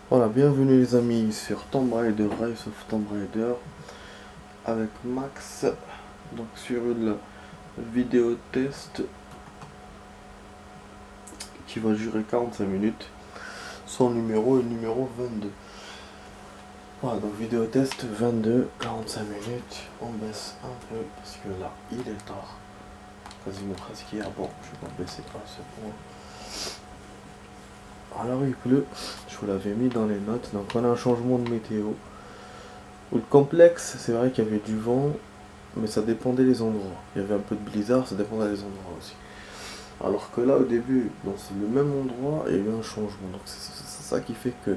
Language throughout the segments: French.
Voilà, bienvenue les amis sur Tomb Raider, Rise of Tomb Raider avec Max, donc sur une vidéo test qui va durer 45 minutes. Son numéro est numéro 22. Voilà, donc vidéo test 22, 45 minutes. On baisse un peu parce que là il est tard, quasiment presque hier. Bon, je vais pas baisser à ce point. Alors il pleut, je vous l'avais mis dans les notes, donc on a un changement de météo. Le complexe, c'est vrai qu'il y avait du vent, mais ça dépendait des endroits. Il y avait un peu de blizzard, ça dépendait des endroits aussi. Alors que là, au début, dans le même endroit, il y a eu un changement. Donc c'est ça qui fait que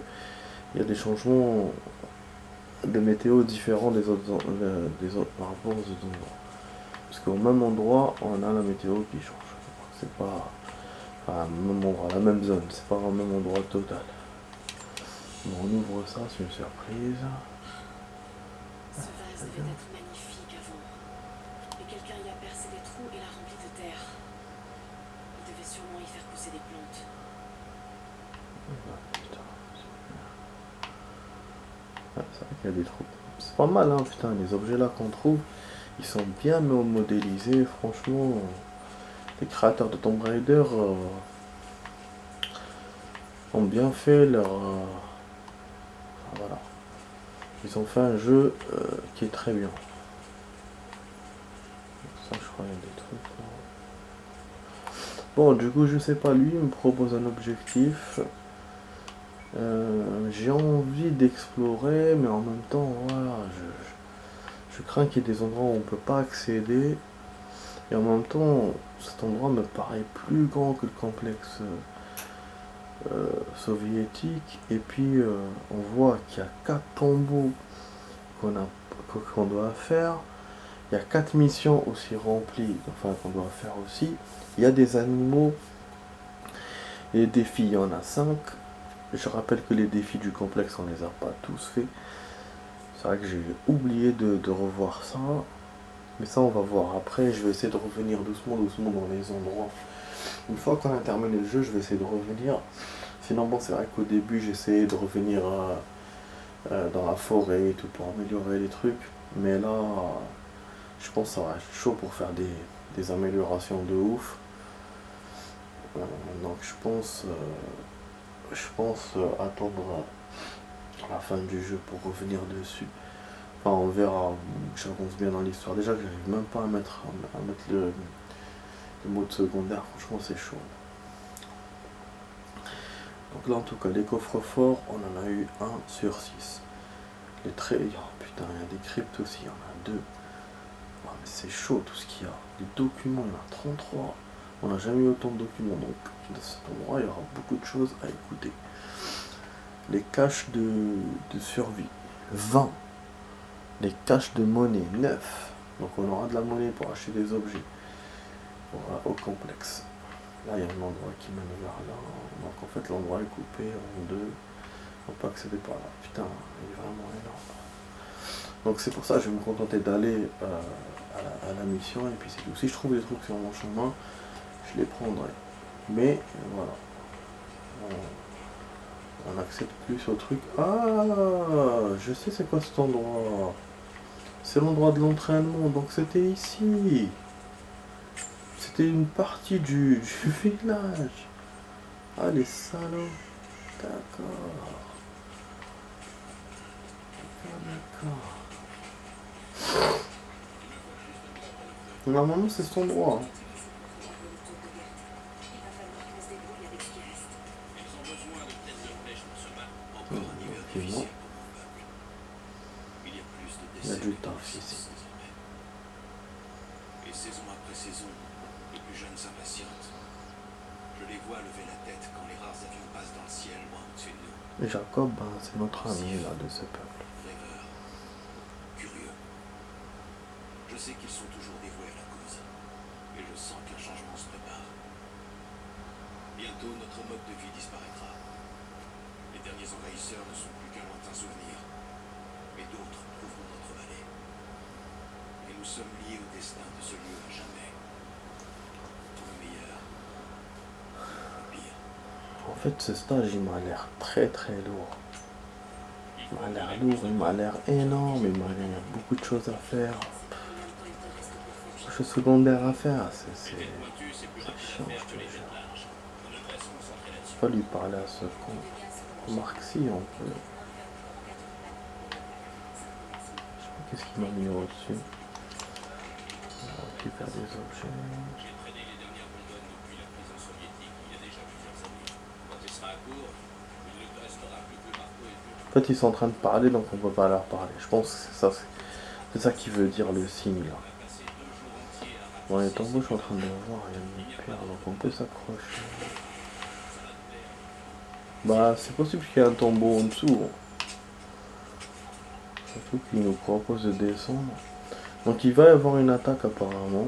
il y a des changements de météo différents des autres par rapport aux autres endroits. Parce qu'au même endroit, on a la météo qui change. C'est pas à même endroit, la même zone, c'est pas un même endroit total. Bon, on ouvre ça, c'est une surprise. Ce vase devait être magnifique avant. Mais quelqu'un y a percé des trous et l'a rempli de terre. Il devait sûrement y faire pousser des plantes. Ah, c'est vrai qu'il y a des trous. C'est pas mal, hein, putain, les objets là qu'on trouve, ils sont bien modélisés, franchement. Les créateurs de Tomb Raider ont bien fait leur. Voilà. Ils ont fait un jeu qui est très bien. Ça, je crois qu'il y a des trucs. Bon, du coup, je sais pas, lui, il me propose un objectif. J'ai envie d'explorer, mais en même temps, voilà, je crains qu'il y ait des endroits où on peut pas accéder. Et en même temps, cet endroit me paraît plus grand que le complexe soviétique. Et puis, on voit qu'il y a 4 tombeaux qu'on doit faire. Il y a 4 missions aussi remplies, enfin qu'on doit faire aussi. Il y a des animaux. Et les défis, il y en a 5. Je rappelle que les défis du complexe, on les a pas tous faits. C'est vrai que j'ai oublié de revoir ça. Mais ça, on va voir après. Je vais essayer de revenir doucement dans les endroits. Une fois qu'on a terminé le jeu, je vais essayer de revenir. Sinon, bon, c'est vrai qu'au début, j'essayais de revenir dans la forêt et tout pour améliorer les trucs. Mais là, je pense que ça va être chaud pour faire des améliorations de ouf. Donc, je pense attendre la fin du jeu pour revenir dessus. Enfin, on verra. J'avance bien dans l'histoire. Déjà, j'arrive même pas à mettre le mode secondaire. Franchement, c'est chaud. Donc là, en tout cas, les coffres forts, on en a eu 1/6. Les traits, oh, putain, il y a des cryptes aussi, il y en a 2. Oh, mais c'est chaud tout ce qu'il y a. Les documents, il y en a 33. On n'a jamais eu autant de documents, donc dans cet endroit, il y aura beaucoup de choses à écouter. Les caches de survie, 20. Les caches de monnaie, 9. Donc on aura de la monnaie pour acheter des objets. Voilà, au complexe. Là, il y a un endroit qui mène vers là. Donc en fait, l'endroit est coupé en deux. On peut accéder par là. Putain, il est vraiment énorme. Donc c'est pour ça que je vais me contenter d'aller à la mission. Et puis c'est tout. Si je trouve des trucs sur mon chemin, je les prendrai. Mais voilà. On n'accède plus au truc. Ah, je sais c'est quoi cet endroit. C'est l'endroit de l'entraînement. Donc c'était ici. C'était une partie du village. Ah, les salauds. D'accord. D'accord. Normalement, c'est cet endroit. Effectivement. Il y a du taf ici. Et saison après saison, les plus jeunes s'impatientent. Je les vois lever la tête quand les rares avions passent dans le ciel loin au-dessus de nous. Et Jacob, c'est notre ami là de ce peuple. Rêveurs, curieux. Je sais qu'ils sont toujours dévoués à la cause. Et je sens qu'un changement se prépare. Bientôt, notre mode de vie disparaîtra. Les derniers envahisseurs ne sont plus qu'un lointain souvenir. Mais d'autres trouveront notre vallée. Et nous sommes liés au destin de ce lieu à jamais. Pour le meilleur fait, ce stage, il m'a l'air très très lourd. Il m'a l'air lourd, il m'a l'air énorme, il m'a l'air beaucoup de choses à faire. Choses secondaires à faire, c'est chiant, je te jure. Pas lui parler à ce con. Marxy, on peut. Je sais pas qu'est-ce qu'il m'a mis au-dessus. On récupère des objets. En fait, ils sont en train de parler, donc on peut pas leur parler. Je pense que c'est ça qui veut dire le signe là. Bon, les tombeaux, je suis en train de les voir, il y a une pierre, donc on peut s'accrocher. Bah, c'est possible qu'il y ait un tombeau en dessous. Surtout qu'il nous propose de descendre. Donc il va y avoir une attaque apparemment.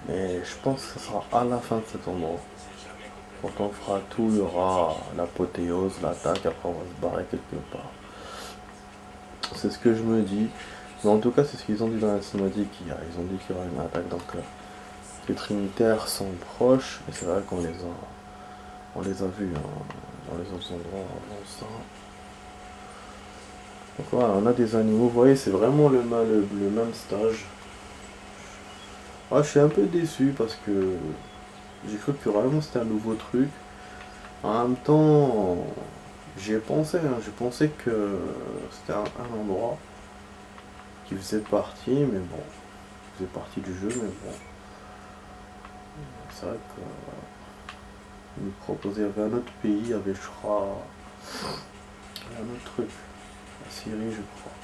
Mais je pense que ce sera à la fin de cet endroit. Quand on fera tout, il y aura l'apothéose, l'attaque, après on va se barrer quelque part. C'est ce que je me dis. Mais en tout cas, c'est ce qu'ils ont dit dans la cinématique hier. Ils ont dit qu'il y aura une attaque. Donc les Trinitaires sont proches. Et c'est vrai qu'on les a vus dans les autres endroits avant ça. Donc voilà, on a des animaux. Vous voyez, c'est vraiment le même stage. Ah, je suis un peu déçu parce que j'ai cru que vraiment c'était un nouveau truc. En même temps, j'y ai pensé. J'ai pensé que c'était un endroit qui faisait partie, mais bon, faisait partie du jeu, mais bon. C'est vrai que nous proposait, il y avait un autre pays, il y avait, je crois, un autre truc. La Syrie, je crois.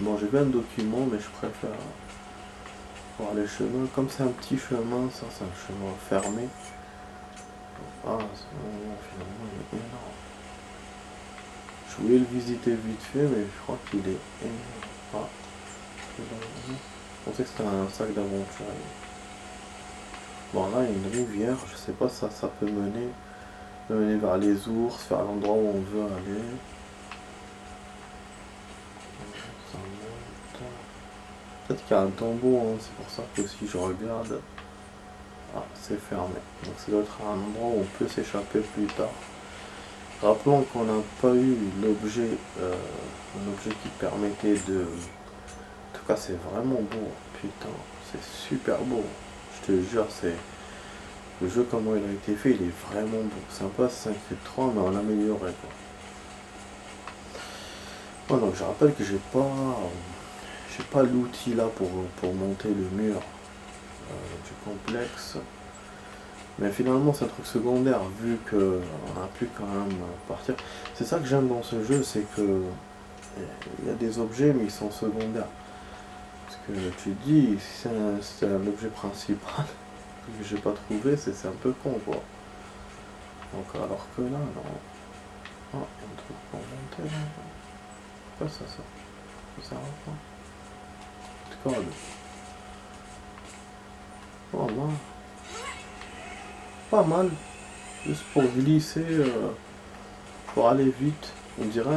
Bon, j'ai vu un document, mais je préfère voir les chemins. Comme c'est un petit chemin, ça c'est un chemin fermé. Ah, finalement, il est énorme. Je voulais le visiter vite fait, mais je crois qu'il est énorme. Ah, je pensais que c'était un sac d'aventure. Bon, là, il y a une rivière. Je sais pas si ça peut mener vers les ours, vers l'endroit où on veut aller. Peut-être qu'il y a un tombeau, hein, c'est pour ça que si je regarde, ah, c'est fermé. Donc ça doit être un endroit où on peut s'échapper plus tard. Rappelons qu'on n'a pas eu l'objet, un objet qui permettait de... En tout cas, c'est vraiment beau. Putain, c'est super beau. Je te jure, c'est... Le jeu, comment il a été fait, il est vraiment beau. C'est un peu Assassin's Creed 3, mais en amélioré, quoi. Bon, donc je rappelle que j'ai pas l'outil là pour monter le mur du complexe. Mais finalement c'est un truc secondaire vu que on a pu quand même partir. C'est ça que j'aime dans ce jeu, c'est que il y a des objets mais ils sont secondaires. Parce que tu te dis, si c'est un objet principal que j'ai pas trouvé, c'est un peu con quoi. Donc alors que là, non. Oh, il y a un truc pour monter là. Quoi ça ça va pas. Code. Oh là. Pas mal. Juste pour glisser, pour aller vite. On dirait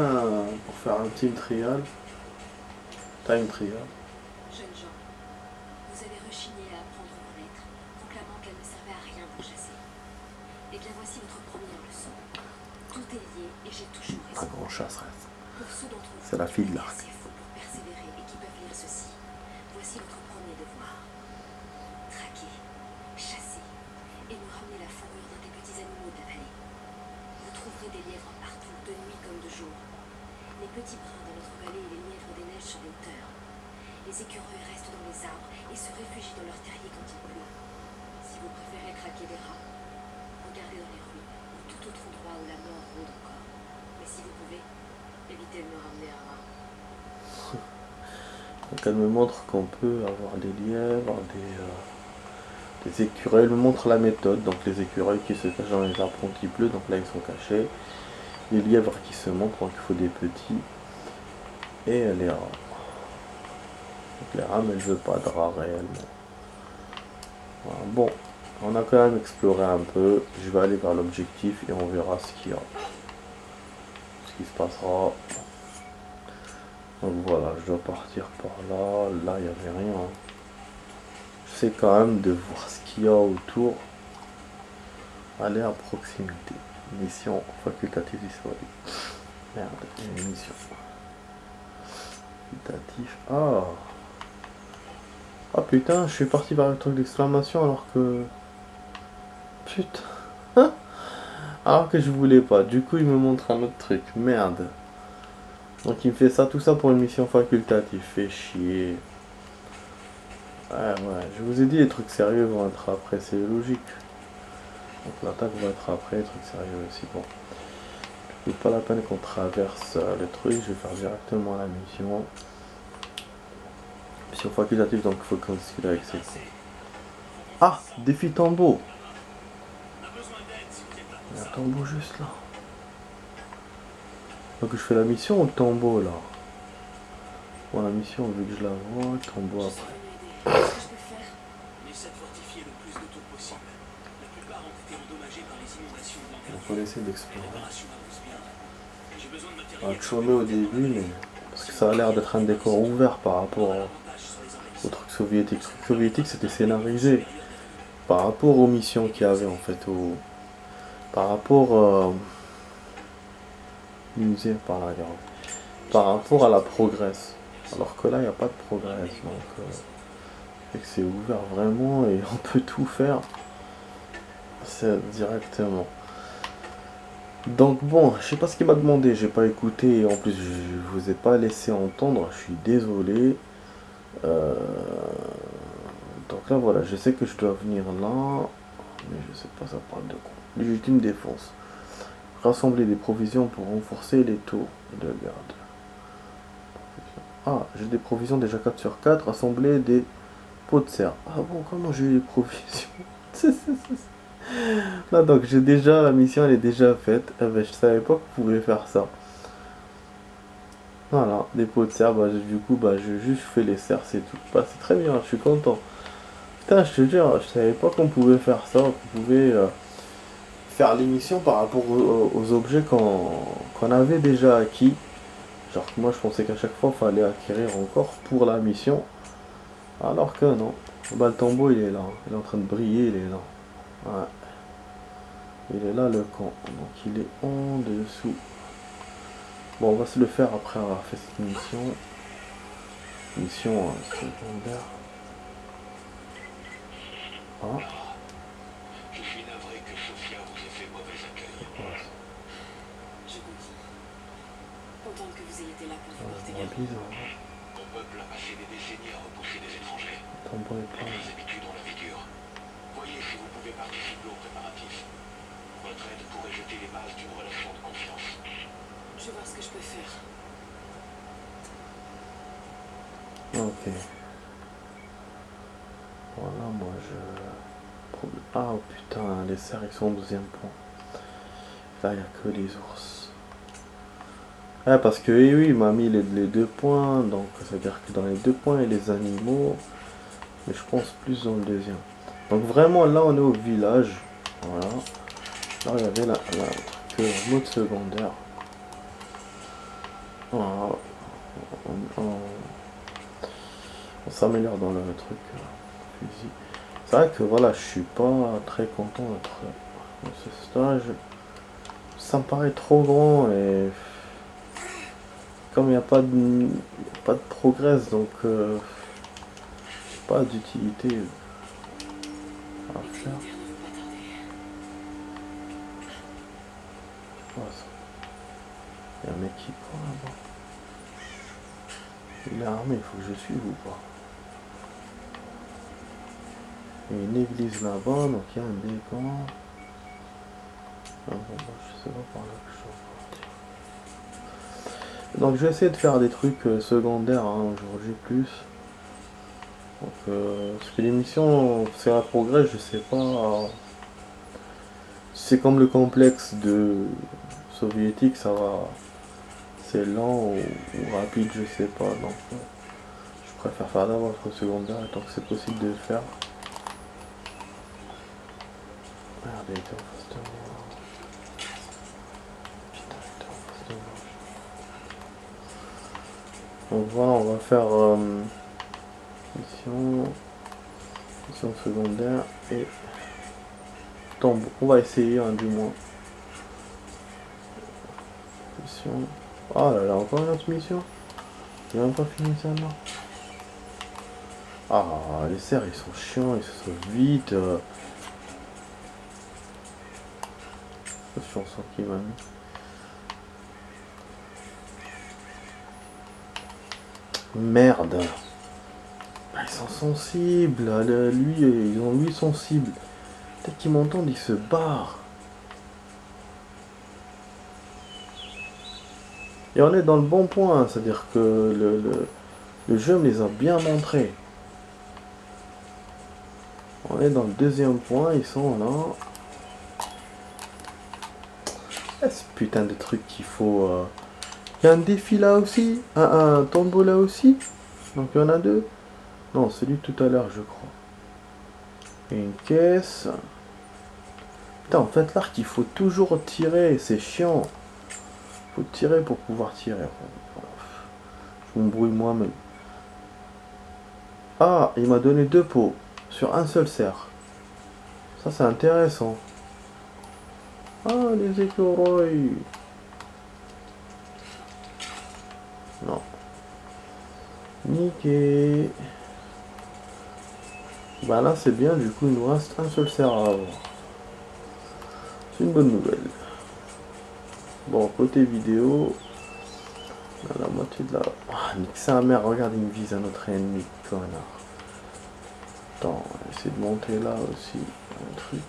pour faire un time trial. Time trial. Jeunes gens, vous avez rechigné à apprendre vos lettres, proclamant qu'elles ne servaient à rien pour chasser. Eh bien voici votre première leçon. Tout est lié et j'ai toujours Un raison. grand chasseresse. Pour ceux d'entre vous C'est la fille de qui l'arc. sont assez fous pour persévérer et qui peuvent lire ceci, voici votre premier devoir. Traquer, chasser et nous ramener la fourrure d'un des petits animaux de la vallée. Vous trouverez des lièvres partout, de nuit comme de jour. Les petits bruns dans notre vallée et les lièvres des neiges sur les hauteurs. Les écureuils restent dans les arbres et se réfugient dans leur terrier quand il pleut. Si vous préférez traquer des rats, regardez dans les rues ou tout autre endroit où la mort rôde encore. Mais si vous pouvez, évitez de me ramener un rat. Donc elle me montre qu'on peut avoir des lièvres, des écureuils. Elle me montre la méthode. Donc les écureuils qui se cachent dans les arbres quand il pleut. Donc là ils sont cachés. Les lièvres qui se montrent, donc il faut des petits. Et les rats. Donc les rats, mais elle veut pas de rats réellement. Voilà. Bon, on a quand même exploré un peu. Je vais aller vers l'objectif et on verra ce qu'il y a. Ce qui se passera. Donc voilà, je dois partir par là. Là, il n'y avait rien. Je J'essaie quand même de voir ce qu'il y a autour. Aller à proximité. Mission facultative historique. Merde, une mission. Facultatif. Ah. Ah putain, je suis parti vers le truc d'exclamation alors que... Putain. Alors que je voulais pas. Du coup, il me montre un autre truc. Merde. Donc il me fait ça, tout ça pour une mission facultative. Fait chier. Ouais, je vous ai dit, les trucs sérieux vont être après, c'est logique. Donc l'attaque va être après, les trucs sérieux aussi. Bon. Du coup, pas la peine qu'on traverse le truc, je vais faire directement la mission. Mission facultative, donc il faut qu'on discute avec ces... Ah, défi Tambo. Il y a un Tambo juste là. Donc je fais la mission au Tambo là. Bon, la mission, vu que je la vois, Tambo après. Qu'est-ce que je peux faire? Essaie de fortifier le plus de tours possible. La plupart ont été endommagés par les inondations de On l'envergure. peut essayer d'explorer. L'opération avance bien. J'ai besoin de On va matériel. chômer au début, mais... Parce que ça a l'air d'être un décor ouvert par rapport au truc soviétique. Le truc soviétique, c'était scénarisé. Par rapport aux missions qu'il y avait en fait. Par rapport... musée par la garde. Par rapport à la progresse. Alors que là, il n'y a pas de progresse. Donc, et que c'est ouvert vraiment et on peut tout faire. C'est directement. Donc bon, je sais pas ce qu'il m'a demandé, j'ai pas écouté et en plus je vous ai pas laissé entendre, je suis désolé. Donc là voilà, je sais que je dois venir là, mais je sais pas ça parle de quoi. Légitime défense. Rassembler des provisions pour renforcer les tours de garde. Ah, j'ai des provisions déjà 4 sur 4, rassembler des pots de serre. Ah bon, comment j'ai eu les provisions? Là donc j'ai déjà, la mission elle est déjà faite. Eh ben, je savais pas qu'on pouvait faire ça. Voilà, des pots de serre, bah, du coup bah je juste fais les serres, c'est tout. Bah, c'est très bien, je suis content. Putain, je te jure, je savais pas qu'on pouvait faire ça, qu'on pouvait faire l'émission par rapport aux objets qu'on avait déjà acquis. Genre que moi je pensais qu'à chaque fois il fallait acquérir encore pour la mission. Alors que non. Bah le tombeau il est là, il est en train de briller, il est là. Ouais. Il est là le camp, donc il est en dessous. Bon, on va se le faire après avoir fait cette mission. Mission secondaire. Ah. Je suis navré que Sophia vous ait fait mauvais accueil. Je comprends. Contente que vous ayez été là pour vous porter On garant. Mon peuple a passé des décennies à repousser des étrangers. tombeau est Et plein. les habitudes ont la vie dure. Voyez si vous pouvez participer aux préparatifs. Votre aide pourrait jeter les bases d'une relation de confiance. Je vais voir ce que je peux faire. Ok. Voilà, moi je... Ah putain, les cerfs ils sont au 12e point. Là il n'y a que les ours. Ah parce que eh oui, il m'a mis les 2 points, donc ça veut dire que dans les 2 points il y a les animaux. Mais je pense plus dans le deuxième. Donc vraiment là on est au village. Voilà. Là il y avait le mode secondaire. Voilà. On s'améliore dans le truc fusil. C'est vrai que voilà, je suis pas très content d'être dans ce stage. Ça me paraît trop grand et comme il n'y a pas de progrès, donc pas d'utilité à faire. Militaire ne veut pas tarder. Voilà. Il y a un mec qui prend là-bas. Il est armé, il faut que je suive ou pas. Il y a une église là-bas, donc il y a un décor. Ah bon, bah, je sais pas par là que je dois partir. Donc je vais essayer de faire des trucs secondaires hein, aujourd'hui plus. Donc parce que l'émission, c'est un progrès, je sais pas. C'est comme le complexe de soviétique, ça va. C'est lent ou rapide, je sais pas. Donc je préfère faire d'abord le secondaire tant que c'est possible de le faire. Merde, il était en face de moi. Putain, il était en face de moi. Donc voilà, on va faire mission Mission secondaire et tombeau. On va essayer du moins. Mission. Oh là là, encore une autre mission. J'ai même pas fini ça là. Ah, les cerfs ils sont chiants, ils se sauvent vite. Cette chanson qui m'a mis. Merde. Ils sont sensibles. Ils ont lui sensible. Peut-être qu'ils m'entendent, ils se barrent. Et on est dans le bon point, c'est-à-dire que le jeu me les a bien montrés. On est dans le deuxième point, ils sont là. Ah, ce putain de truc qu'il faut... Il y a un défi là aussi, un tombeau là aussi. Donc il y en a deux. Non, celui de tout à l'heure je crois. Et une caisse. Putain, en fait l'arc il faut toujours tirer, c'est chiant. Faut tirer pour pouvoir tirer. Je m'embrouille moi-même. Ah, il m'a donné 2 pots sur un seul cerf. Ça c'est intéressant. Ah, les écureuils. Non. Niqué. Bah là c'est bien, du coup il nous reste un seul cerf à avoir. C'est une bonne nouvelle. Bon, côté vidéo, on a la moitié de la... Ah, nique sa mère, regarde, il me vise à notre ennemi, connard. Attends, on va essayer de monter là aussi, un truc.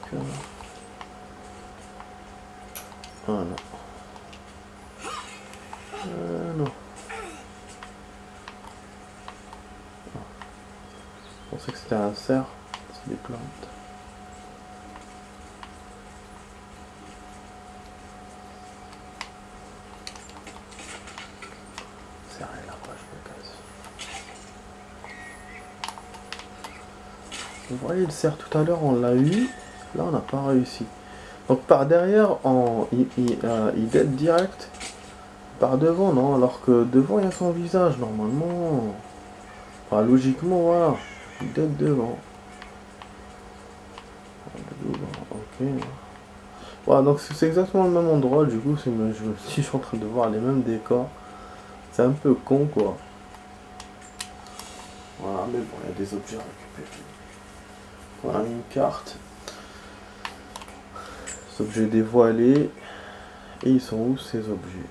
Ah non. Non. Je pensais que c'était un cerf, c'est des plantes. Serré là, quoi, je me casse. Vous voyez le cerf tout à l'heure, on l'a eu. Là, on n'a pas réussi. Donc par derrière, il dead direct. Par devant, non, alors que devant, il y a son visage, normalement. Enfin, logiquement, voilà. Il dead devant. Ok. Voilà, donc c'est exactement le même endroit, du coup, je me dis, je suis en train de voir les mêmes décors. C'est un peu con, quoi. Voilà, mais bon, il y a des objets à récupérer. Voilà, une carte. Ces objets dévoilés. Et ils sont où, ces objets?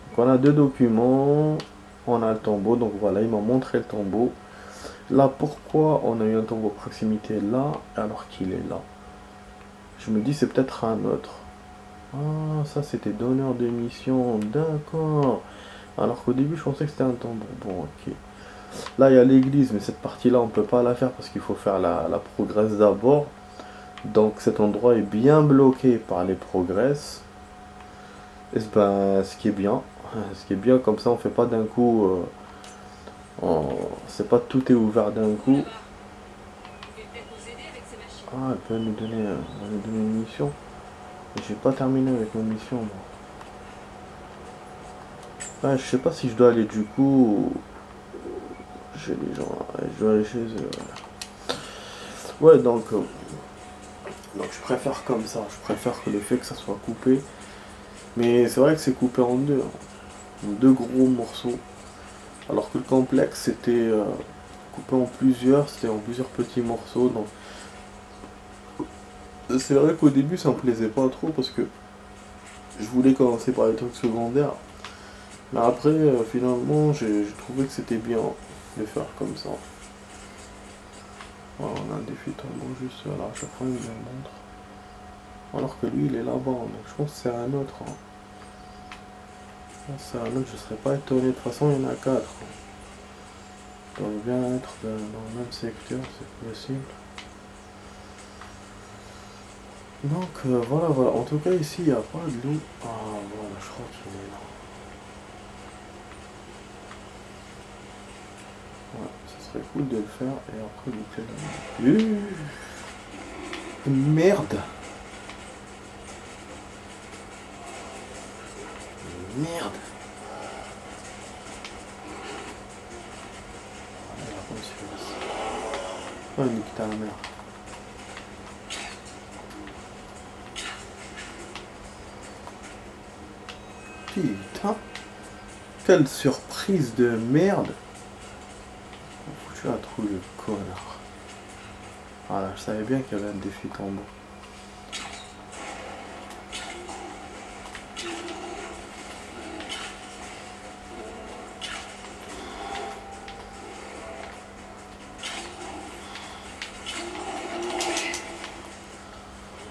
Donc on a 2 documents. On a le tombeau, donc voilà, il m'a montré le tombeau. Là, pourquoi on a eu un tombeau proximité là, alors qu'il est là? Je me dis, c'est peut-être un autre. Ah, ça c'était donneur de mission, d'accord. Alors qu'au début, je pensais que c'était un tombeau. Bon, ok. Là, il y a l'église, mais cette partie-là, on peut pas la faire parce qu'il faut faire la progresse d'abord. Donc cet endroit est bien bloqué par les progresses. Et ben, ce qui est bien, comme ça, on fait pas d'un coup... c'est pas tout est ouvert d'un coup. Ah, elle peut nous donner une mission. J'ai pas terminé avec ma mission, moi. Ah, je sais pas si je dois aller du coup chez les gens. Je dois aller chez eux. Ouais, donc je préfère comme ça. Je préfère que le fait que ça soit coupé. Mais c'est vrai que c'est coupé en deux. En 2 gros morceaux. Alors que le complexe c'était coupé en plusieurs. C'était en plusieurs petits morceaux. Donc c'est vrai qu'au début ça me plaisait pas trop parce que je voulais commencer par les trucs secondaires. Mais après, finalement, j'ai trouvé que c'était bien de faire comme ça. Voilà, on a un défi tombeau juste là, à chaque fois il me le montre. Alors que lui, il est là-bas, donc je pense que c'est un autre. Hein. C'est un autre, je serais pas étonné. De toute façon, il y en a 4. Hein. Ils doivent bien être dans le même secteur, c'est possible. Donc voilà. En tout cas, ici, il n'y a pas de loup. Ah voilà, je crois qu'il est là. Ouais, ça serait cool de le faire et après louper là. Merde. Merde. Ouais, nique ta mère. Putain. Quelle surprise de merde. Foutu la trouille, le connard. Voilà, je savais bien qu'il y avait un défi tombeau.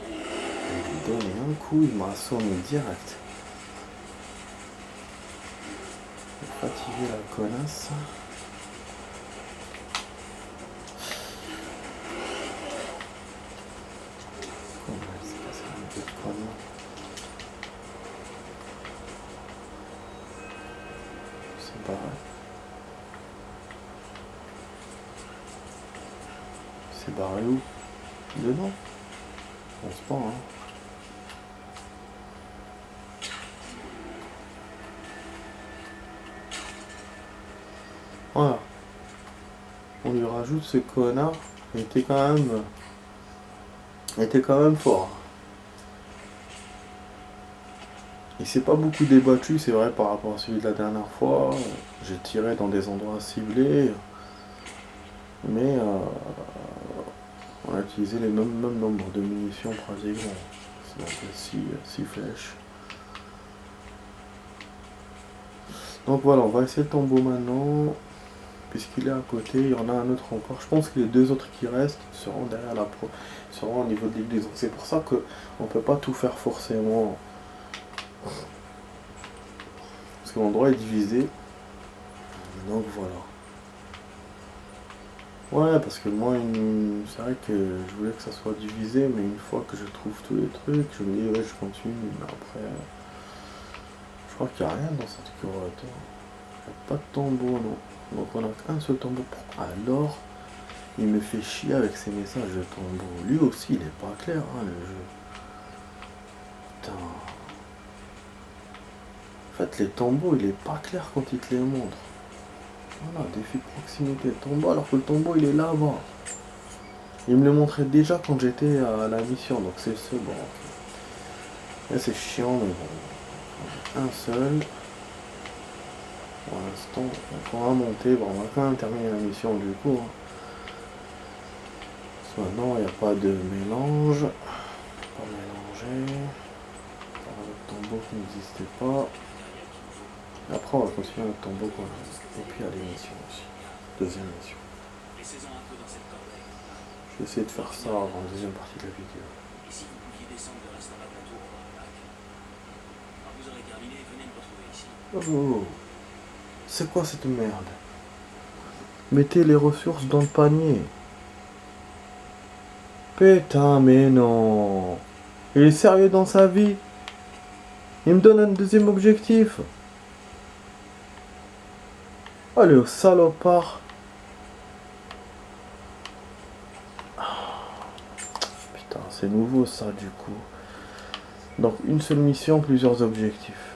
Il m'a donné un coup, il m'a assommé direct. Fatigué la connasse. Comment elle s'est passée un peu de conneries. C'est pas vrai. C'est barré où? Dedans? Je pense pas, hein. Voilà. On lui rajoute ce connard. Il était quand même fort. Il s'est pas beaucoup débattu, c'est vrai, par rapport à celui de la dernière fois. J'ai tiré dans des endroits ciblés. Mais on a utilisé les mêmes nombres de munitions pratiquement. C'est donc 6 flèches. Donc voilà, on va essayer le tombeau maintenant. Puisqu'il est à côté, il y en a un autre encore. Je pense que les deux autres qui restent seront derrière seront au niveau de l'église. Donc c'est pour ça qu'on ne peut pas tout faire forcément. Parce que l'endroit est divisé. Donc voilà. Ouais, parce que moi, c'est vrai que je voulais que ça soit divisé, mais une fois que je trouve tous les trucs, je me dis, ouais, je continue. Mais après, je crois qu'il n'y a rien dans cette curotte. Il n'y a pas de tombeau, non. Donc on a qu'un seul tombeau. Alors, il me fait chier avec ses messages de tombeau. Lui aussi, il est pas clair, hein, le jeu. Putain. En fait, les tombeaux, il est pas clair quand il te les montre. Voilà, défi de proximité. Tombeau, alors que le tombeau, il est là-bas. Il me le montrait déjà quand j'étais à la mission, donc c'est ce bon. Là, c'est chiant, mais bon. Un seul. Pour l'instant, on pourra monter. Bon, on va quand même terminer la mission du coup. Hein. Maintenant, il n'y a pas de mélange. Pas mélanger. Le tombeau qui n'existait pas. Après, on va continuer notre tombeau qu'on a. Et puis, il y a les missions aussi. Deuxième mission. Je vais essayer de faire ça avant la deuxième partie de la vidéo. Et si vous pouviez descendre le reste d'un plateau pour un bac. Quand vous aurez terminé, venez me retrouver ici. Oh, c'est quoi cette merde? Mettez les ressources dans le panier. Putain, mais non. Il est sérieux dans sa vie. Il me donne un deuxième objectif. Oh, le salopard. Putain, c'est nouveau ça du coup. Donc une seule mission, plusieurs objectifs.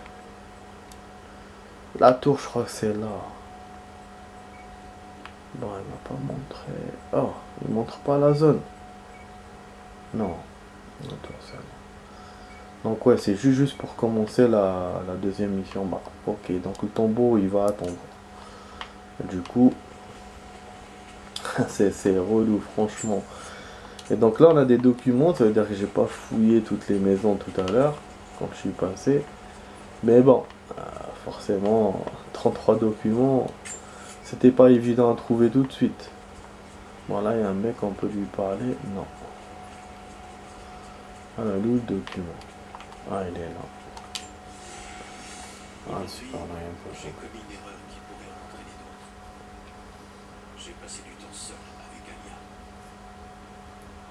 La tour, je crois que c'est là. Bon, il m'a pas montré. Oh, il montre pas la zone. Non. La tour, c'est là. Donc ouais, c'est juste pour commencer la deuxième mission. Bah, ok, donc le tombeau, il va attendre. Du coup, c'est relou, franchement. Et donc là, on a des documents, ça veut dire que j'ai pas fouillé toutes les maisons tout à l'heure, quand je suis passé. Mais bon, forcément, 33 documents, c'était pas évident à trouver tout de suite. Bon, là, il y a un mec, on peut lui parler. Non. Ah, le document. Ah, il est là. Ah, super, on a rien fait. J'ai commis une erreur qui pourrait en entraîner d'autres. J'ai passé du temps seul avec Alia.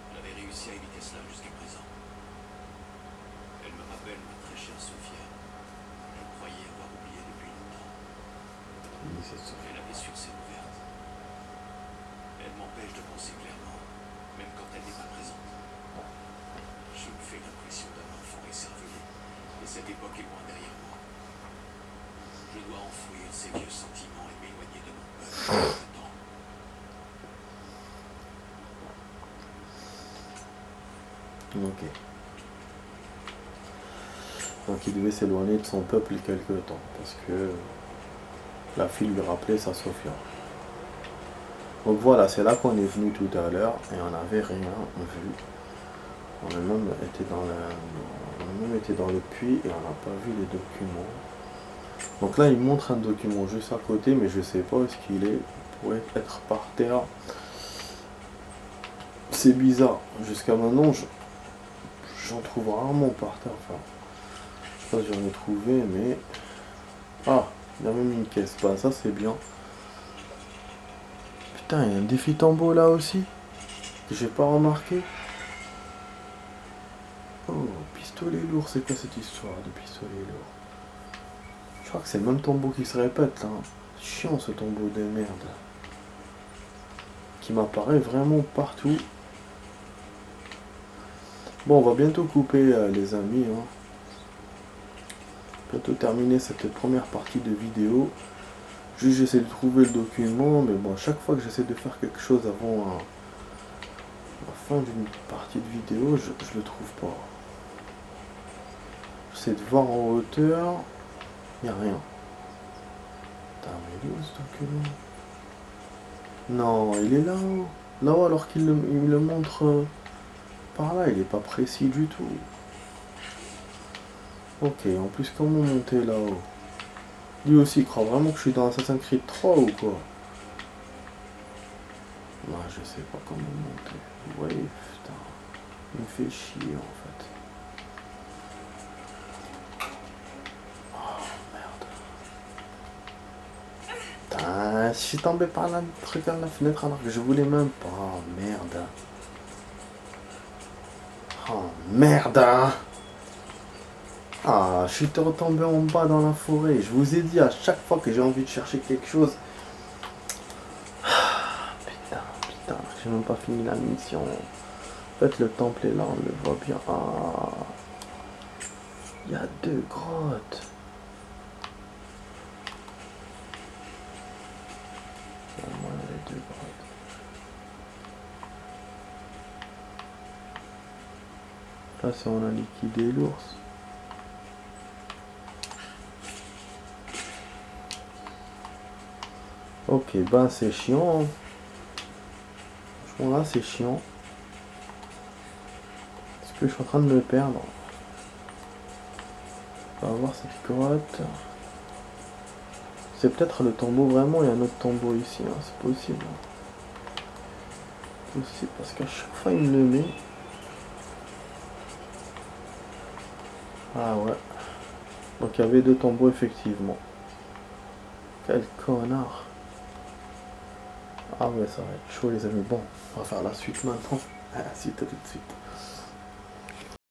Elle avait réussi à éviter cela jusqu'à présent. Elle me rappelle ma très chère Sophia. Je croyais avoir oublié depuis longtemps. Mais la blessure s'est ouverte. Elle m'empêche de penser clairement, même quand elle n'est pas présente. Je me fais l'impression d'un enfant écervelé, et cette époque est loin derrière moi. Je dois enfouir ces vieux sentiments et m'éloigner de mon peuple. Ok. Donc il devait s'éloigner de son peuple quelque temps, parce que la fille lui rappelait sa Sophia. Donc voilà, c'est là qu'on est venu tout à l'heure, et on n'avait rien vu. On a même été dans le puits, et on n'a pas vu les documents. Donc là, il montre un document juste à côté, mais je sais pas où est-ce qu'il est. Il pourrait être par terre. C'est bizarre. Jusqu'à maintenant, j'en trouve rarement par terre. Enfin, je sais pas si j'en ai trouvé, mais... Ah, il y a même une caisse. Bah, ça, c'est bien. Putain, il y a un défi tombeau là aussi. Que j'ai pas remarqué. Oh, pistolet lourd. C'est quoi cette histoire de pistolet lourd? Je crois que c'est le même tombeau qui se répète là. Chiant ce tombeau de merde. Qui m'apparaît vraiment partout. Bon, on va bientôt couper les amis. Hein. Bientôt terminer cette première partie de vidéo. Juste j'essaie de trouver le document. Mais bon, à chaque fois que j'essaie de faire quelque chose avant la fin d'une partie de vidéo, je le trouve pas. J'essaie de voir en hauteur. Il n'y a rien. Putain, mais il est où ce document? Non, il est là-haut. Là-haut alors qu'il le montre par là, il est pas précis du tout. Ok, en plus comment monter là-haut? Lui aussi il croit vraiment que je suis dans Assassin's Creed 3 ou quoi? Non, je sais pas comment monter. Vous voyez, putain. Il me fait chier en fait. Putain, je suis tombé par là, regarde la fenêtre alors que je voulais même pas. Oh merde. Oh merde. Ah, je suis retombé en bas dans la forêt. Je vous ai dit à chaque fois que j'ai envie de chercher quelque chose. Putain, j'ai même pas fini la mission. En fait, le temple est là, on le voit bien. Ah, il y a 2 grottes. Moi, il y a les 2 grottes. Là, c'est on a liquidé l'ours. Ok, ben c'est chiant. Franchement là c'est chiant. Parce que je suis en train de me perdre. On va voir cette grotte. C'est peut-être le tombeau vraiment, il y a un autre tombeau ici, hein. C'est possible. C'est possible parce qu'à chaque fois il me le met. Ah ouais. Donc il y avait 2 tombeaux effectivement. Quel connard. Ah ouais, ça va être chaud les amis. Bon, on va faire la suite maintenant. À la suite, tout de suite.